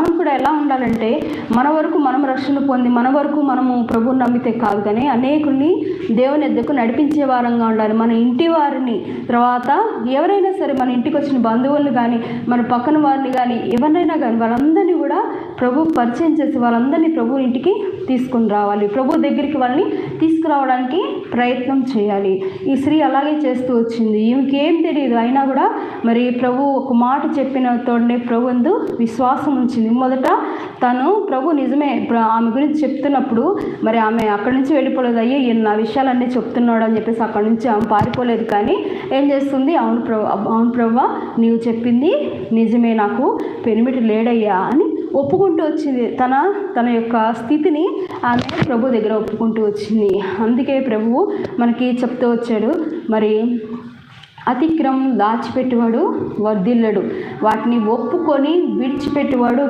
మనం కూడా ఎలా ఉండాలంటే మన వరకు మనం రక్షణ పొంది మన వరకు మనము ప్రభువుని నమ్మితే కాదు, కానీ అనేకుల్ని దేవుని ఎద్దకు నడిపించే వారంగా ఉండాలి. మన ఇంటి వారిని, తర్వాత ఎవరైనా సరే మన ఇంటికి వచ్చిన బంధువులను కానీ మన పక్కన వారిని కానీ ఎవరినైనా కానీ వాళ్ళందరినీ కూడా ప్రభు పరిచయం చేసి వాళ్ళందరినీ ప్రభు ఇంటికి తీసుకుని రావాలి. ప్రభు దగ్గరికి వాళ్ళని తీసుకురావడానికి ప్రయత్నం చేయాలి. ఈ స్త్రీ అలాగే చేస్తూ వచ్చింది. ఈమెకి ఏం తెలియదు, అయినా కూడా మరి ప్రభు ఒక మాట చెప్పిన తోడనే ప్రభు అందు విశ్వాసం ఉంచింది. మొదట తను ప్రభు నిజమే ఆమె గురించి చెప్తున్నప్పుడు మరి ఆమె అక్కడి నుంచి వెళ్ళిపోలేదు. అయ్యో ఈయన నా విషయాలన్నీ చెప్తున్నాడు అని చెప్పేసి అక్కడి నుంచి ఆమె పారిపోలేదు. కానీ ఏం చేస్తుంది, అవును ప్రభు నీవు చెప్పింది నిజమే, నాకు పెనిమిటి లేడయ్యా అని ఒప్పుకుంటూ వచ్చింది. తన యొక్క స్థితిని ఆమె ప్రభు దగ్గర ఒప్పుకుంటూ వచ్చింది. అందుకే ప్రభువు మనకి చెప్తూ వచ్చాడు, మరి అతిక్రమం దాచిపెట్టువాడు వర్ధిల్లడు, వాటిని ఒప్పుకొని విడిచిపెట్టువాడు